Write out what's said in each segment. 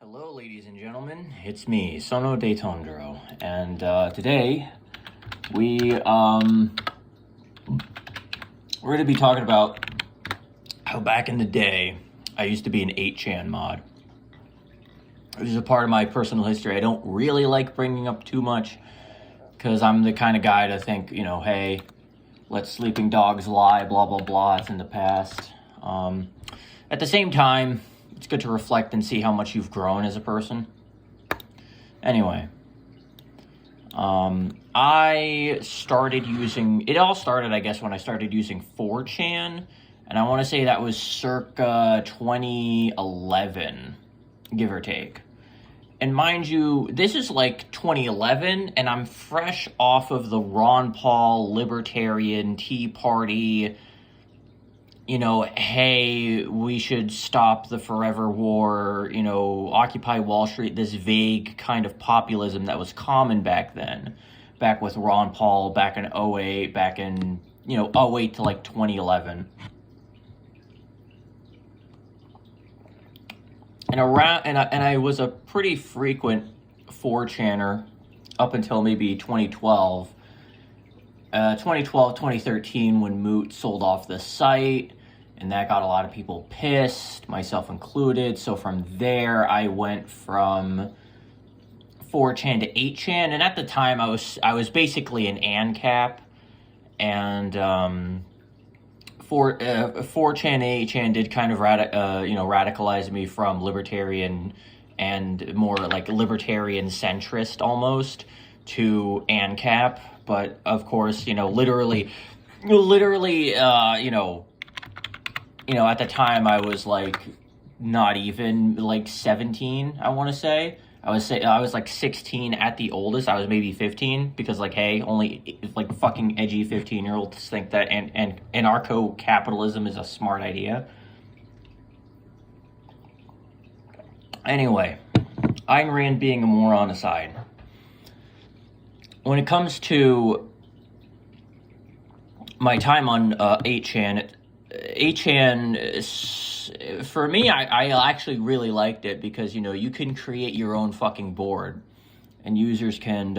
Hello, ladies and gentlemen. It's me, Sono de Tondro, and today we're going to be talking about how back in the day I used to be an 8chan mod. This is a part of my personal history I don't really like bringing up too much because I'm the kind of guy to think, hey, let sleeping dogs lie, blah, blah, blah, it's in the past. At the same time, it's good to reflect and see how much you've grown as a person. Anyway, I started using, it all started, I guess, when I started using 4chan, and I want to say that was circa 2011, give or take. And mind you, this is like 2011, and I'm fresh off of the Ron Paul Libertarian Tea Party, hey, we should stop the forever war, Occupy Wall Street, this vague kind of populism that was common back then, back with Ron Paul, back in 08, back in, 08 to like 2011. And I was a pretty frequent 4channer up until maybe 2012. 2013 when Moot sold off the site, and that got a lot of people pissed, myself included. So from there, I went from 4chan to 8chan, and at the time, I was basically an ANCAP, and 4chan and 8chan did kind of radicalize me from libertarian and more like libertarian centrist almost to ANCAP. But of course, literally, at the time I was like not even like 17. I want to say I was like 16 at the oldest. I was maybe 15 because like, hey, only like fucking edgy 15-year-olds think that and anarcho-capitalism is a smart idea. Anyway, Ayn Rand being a moron aside. When it comes to my time on 8chan, for me, I actually really liked it because, you can create your own fucking board. And users can,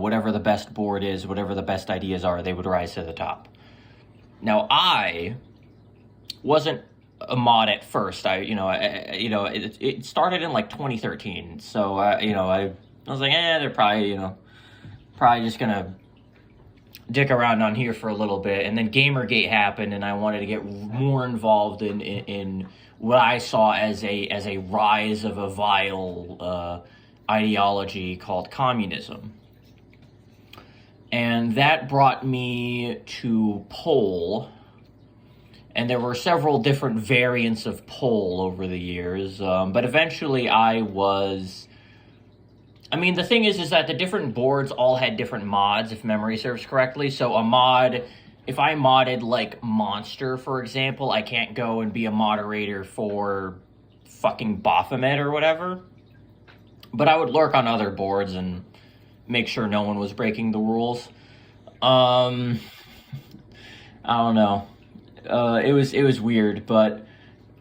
whatever the best board is, whatever the best ideas are, they would rise to the top. Now, I wasn't a mod at first. It started in like 2013. So, I was like, they're probably, probably just gonna dick around on here for a little bit, and then Gamergate happened, and I wanted to get more involved in what I saw as a rise of a vile ideology called communism, and that brought me to Poll, and there were several different variants of Poll over the years, but eventually the thing is that the different boards all had different mods, if memory serves correctly. So a mod, if I modded like Monster, for example, I can't go and be a moderator for fucking Baphomet or whatever. But I would lurk on other boards and make sure no one was breaking the rules. I don't know. It was weird, but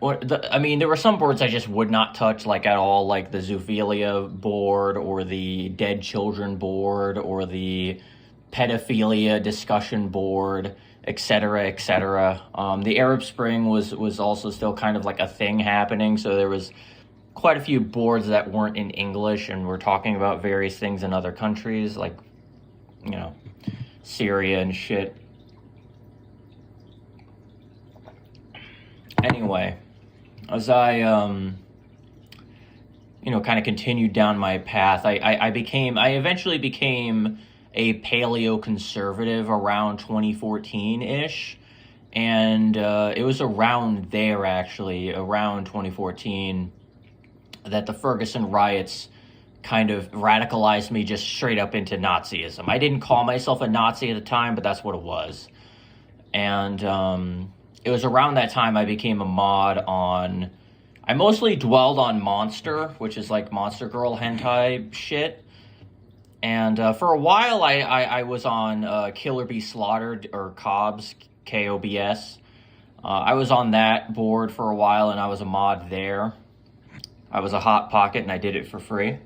there were some boards I just would not touch, like, at all, like the Zoophilia board, or the Dead Children board, or the Pedophilia discussion board, etc., etc. The Arab Spring was also still kind of like a thing happening, so there was quite a few boards that weren't in English, and were talking about various things in other countries, like, Syria and shit. Anyway, as I, kind of continued down my path, I eventually became a paleo-conservative around 2014-ish, and it was around there, actually, around 2014, that the Ferguson riots kind of radicalized me just straight up into Nazism. I didn't call myself a Nazi at the time, but that's what it was. And it was around that time I became a mod on... I mostly dwelled on Monster, which is like Monster Girl hentai shit. And for a while, I was on Killer Be Slaughtered, or KOBS, KOBS. I was on that board for a while, and I was a mod there. I was a hot pocket and I did it for free.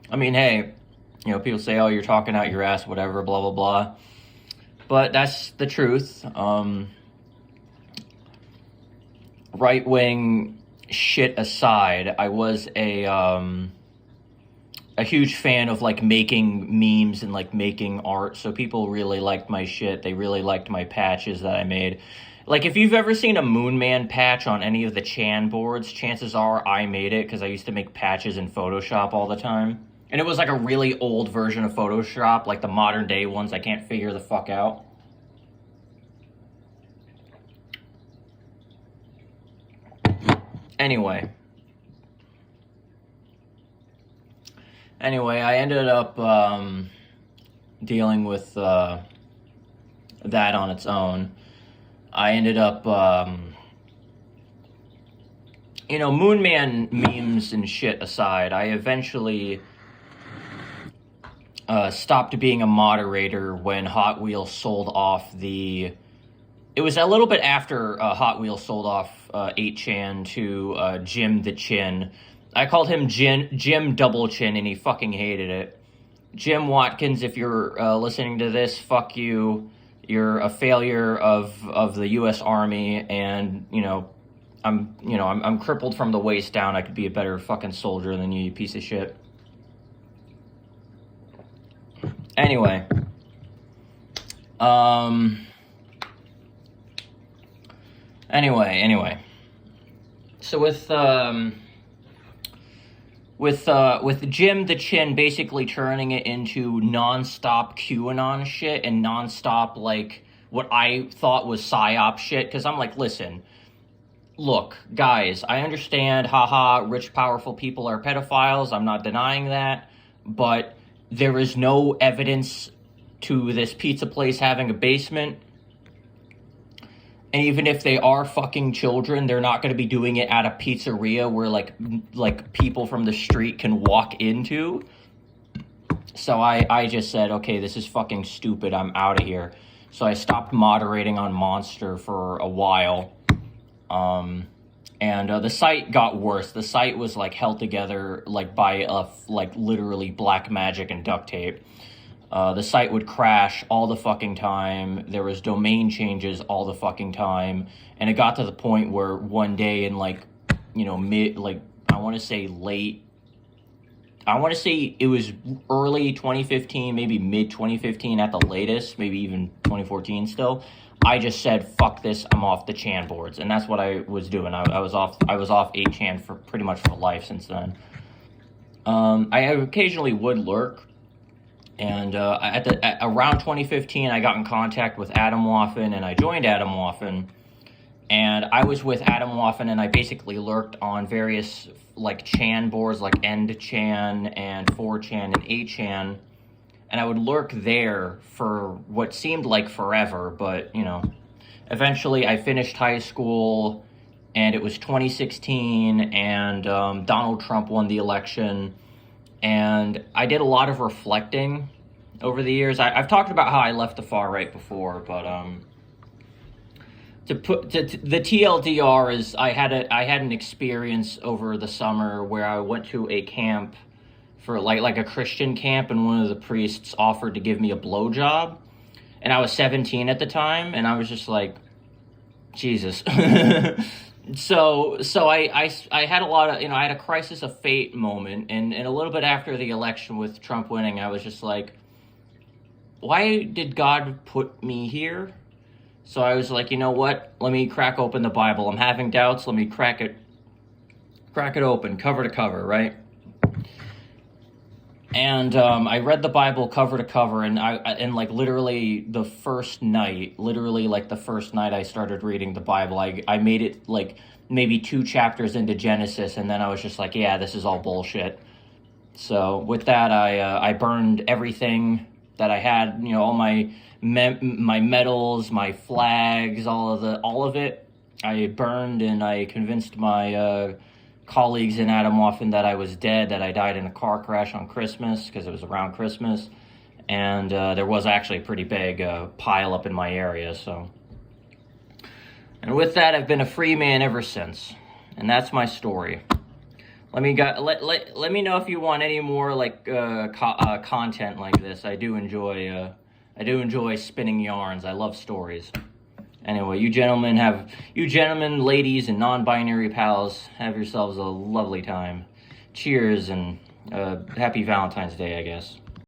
I mean, hey, you know, people say, oh, you're talking out your ass, whatever, blah, blah, blah. But that's the truth. Right-wing shit aside, I was a huge fan of, like, making memes and, like, making art. So people really liked my shit. They really liked my patches that I made. Like, if you've ever seen a Moon Man patch on any of the Chan boards, chances are I made it, because I used to make patches in Photoshop all the time. And it was like a really old version of Photoshop, like the modern day ones I can't figure the fuck out. Anyway, I ended up dealing with that on its own. I ended up, you know, Moon Man memes and shit aside, I eventually stopped being a moderator when Hot Wheels sold off the... It was a little bit after Hot Wheels sold off 8chan to Jim the Chin. I called him Jim Double Chin, and he fucking hated it. Jim Watkins, if you're listening to this, fuck you. You're a failure of the U.S. Army, and, you know, I'm crippled from the waist down. I could be a better fucking soldier than you piece of shit. Anyway, Anyway. So with Jim the Chin basically turning it into nonstop QAnon shit and nonstop, like, what I thought was PSYOP shit, because I'm like, listen, look, guys, I understand, haha, rich, powerful people are pedophiles, I'm not denying that, but there is no evidence to this pizza place having a basement. And even if they are fucking children, they're not going to be doing it at a pizzeria where, like people from the street can walk into. So I just said, okay, this is fucking stupid. I'm out of here. So I stopped moderating on Monster for a while. And the site got worse. The site was, like, held together, like, by, literally black magic and duct tape. The site would crash all the fucking time. There was domain changes all the fucking time. And it got to the point where one day in, like, you know, I want to say it was early 2015, maybe mid 2015 at the latest, maybe even 2014 still. I just said, fuck this, I'm off the Chan boards. And that's what I was doing. I was off 8chan for pretty much for life since then. I occasionally would lurk. And around 2015, I got in contact with Adam Waffen, and I joined Adam Waffen. And I was with Adam Waffen, and I basically lurked on various, like, Chan boards, like End Chan and 4chan and 8chan. And I would lurk there for what seemed like forever, but, you know, eventually I finished high school, and it was 2016, and Donald Trump won the election. And I did a lot of reflecting over the years. I've talked about how I left the far right before, but the TLDR is I had an experience over the summer where I went to a camp for like a Christian camp, and one of the priests offered to give me a blowjob, and I was 17 at the time, and I was just like, Jesus. So I had a lot of, you know, I had a crisis of fate moment, and a little bit after the election with Trump winning, I was just like, why did God put me here? So I was like, you know what? Let me crack open the Bible. I'm having doubts. Let me crack it open, cover to cover, right? And I read the Bible cover to cover, and like literally the first night I started reading the Bible, I made it like maybe 2 chapters into Genesis, and then I was just like, yeah, this is all bullshit. So with that, I burned everything that I had, you know, all my medals, my flags, all of it. I burned, and I convinced my colleagues in Adam Waffen that I was dead, that I died in a car crash on Christmas, because it was around Christmas, and there was actually a pretty big pile up in my area, so. And with that, I've been a free man ever since. And that's my story. Let me know if you want any more like content like this. I do enjoy spinning yarns. I love stories. Anyway, you gentlemen, ladies, and non-binary pals, have yourselves a lovely time. Cheers, and happy Valentine's Day, I guess.